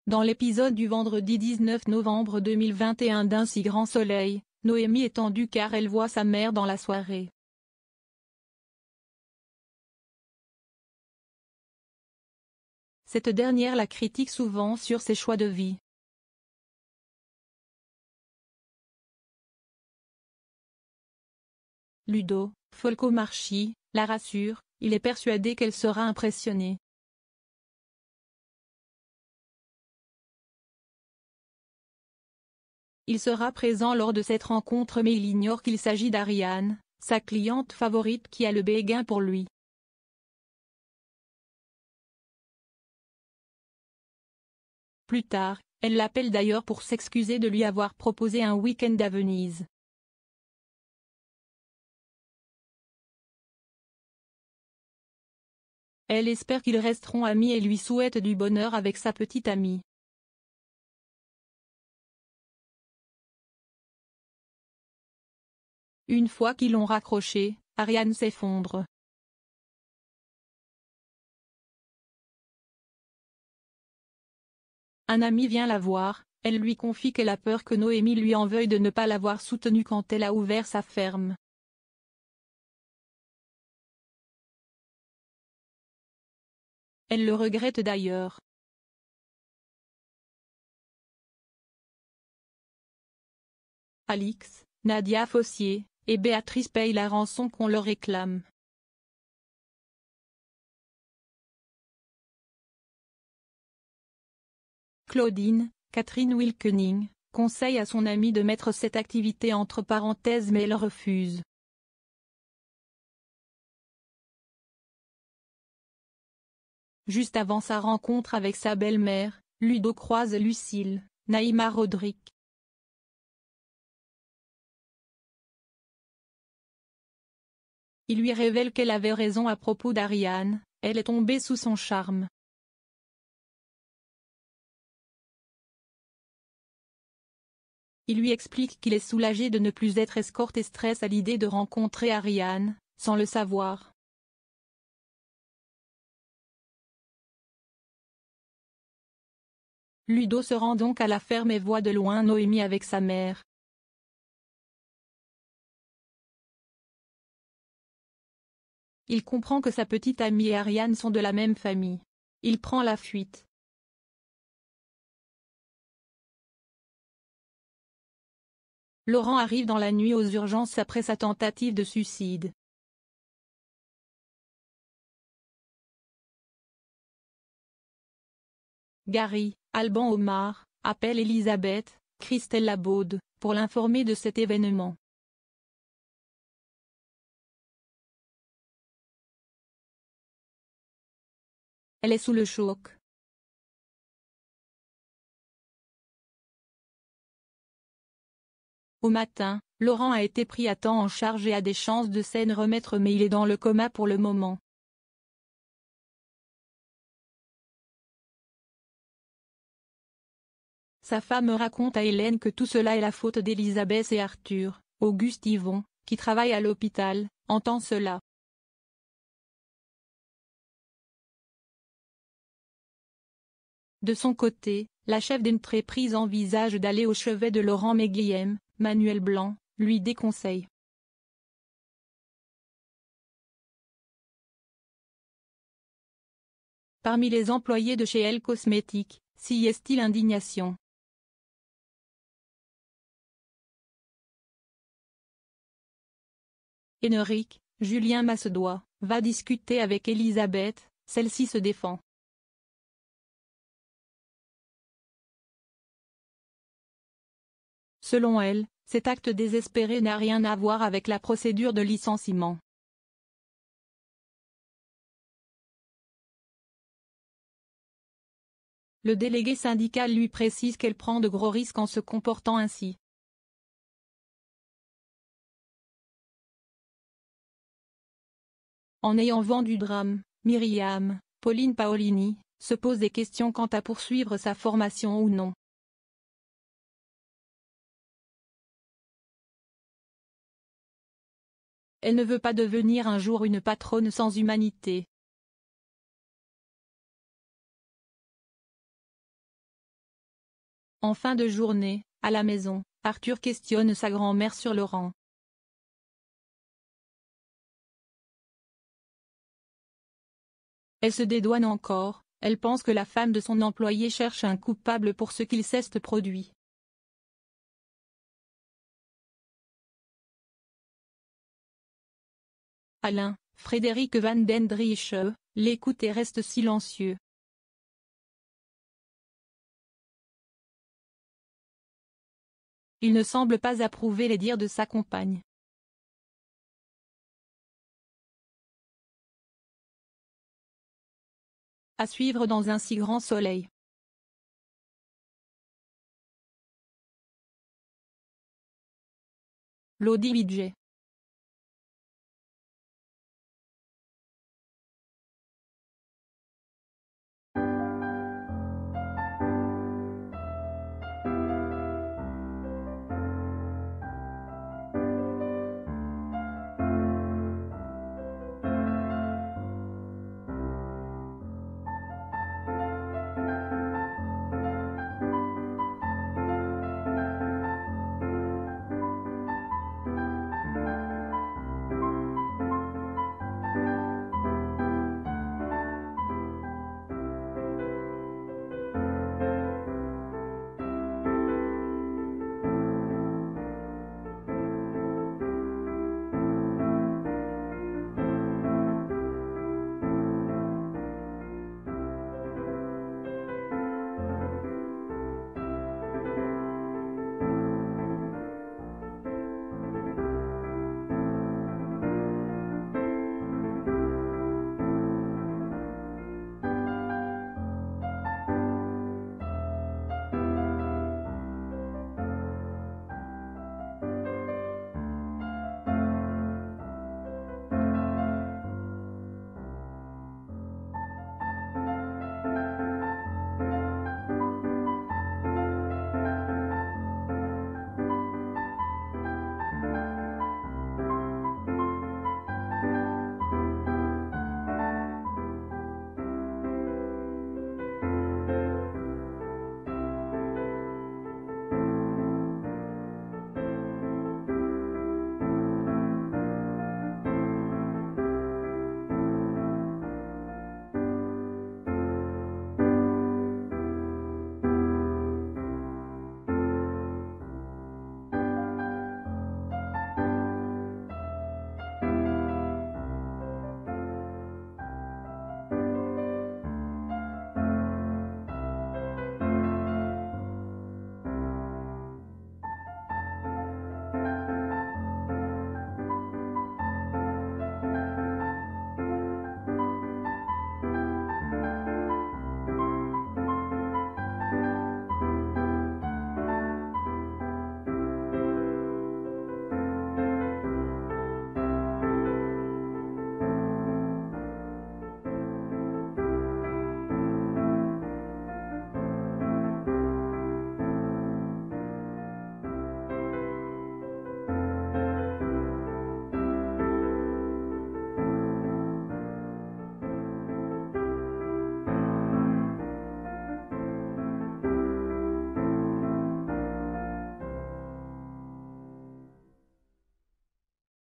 Dans l'épisode du vendredi 19 novembre 2021 d'Un si grand soleil, Noémie est tendue car elle voit sa mère dans la soirée. Cette dernière la critique souvent sur ses choix de vie. Ludo Folcomarchi la rassure, il est persuadé qu'elle sera impressionnée. Il sera présent lors de cette rencontre mais il ignore qu'il s'agit d'Ariane, sa cliente favorite qui a le béguin pour lui. Plus tard, elle l'appelle d'ailleurs pour s'excuser de lui avoir proposé un week-end à Venise. Elle espère qu'ils resteront amis et lui souhaite du bonheur avec sa petite amie. Une fois qu'ils l'ont raccroché, Ariane s'effondre. Un ami vient la voir, elle lui confie qu'elle a peur que Noémie lui en veuille de ne pas l'avoir soutenue quand elle a ouvert sa ferme. Elle le regrette d'ailleurs. Alix, Nadia Fossier, et Béatrice payent la rançon qu'on leur réclame. Claudine, Catherine Wilkening, conseille à son amie de mettre cette activité entre parenthèses mais elle refuse. Juste avant sa rencontre avec sa belle-mère, Ludo croise Lucille, Naïma Rodrigue. Il lui révèle qu'elle avait raison à propos d'Ariane, elle est tombée sous son charme. Il lui explique qu'il est soulagé de ne plus être escorte et stresse à l'idée de rencontrer Ariane, sans le savoir. Ludo se rend donc à la ferme et voit de loin Noémie avec sa mère. Il comprend que sa petite amie et Ariane sont de la même famille. Il prend la fuite. Laurent arrive dans la nuit aux urgences après sa tentative de suicide. Gary, Alban Omar, appelle Elisabeth, Christelle Labaude, pour l'informer de cet événement. Elle est sous le choc. Au matin, Laurent a été pris à temps en charge et a des chances de s'en remettre mais il est dans le coma pour le moment. Sa femme raconte à Hélène que tout cela est la faute d'Elisabeth et Arthur. Auguste Yvon, qui travaille à l'hôpital, entend cela. De son côté, la chef d'entreprise envisage d'aller au chevet de Laurent mais Guillaume, Manuel Blanc, lui déconseille. Parmi les employés de chez Elle Cosmétiques, s'y est-il indignation. Éneric, Julien Massedois, va discuter avec Elisabeth, celle-ci se défend. Selon elle, cet acte désespéré n'a rien à voir avec la procédure de licenciement. Le délégué syndical lui précise qu'elle prend de gros risques en se comportant ainsi. En ayant vent du drame, Myriam, Pauline Paolini, se pose des questions quant à poursuivre sa formation ou non. Elle ne veut pas devenir un jour une patronne sans humanité. En fin de journée, à la maison, Arthur questionne sa grand-mère sur Laurent. Elle se dédouane encore, elle pense que la femme de son employé cherche un coupable pour ce qu'il s'est produit. Alain, Frédéric Van den Driesch, l'écoute et reste silencieux. Il ne semble pas approuver les dires de sa compagne. À suivre dans un si grand soleil. Lodi Widget.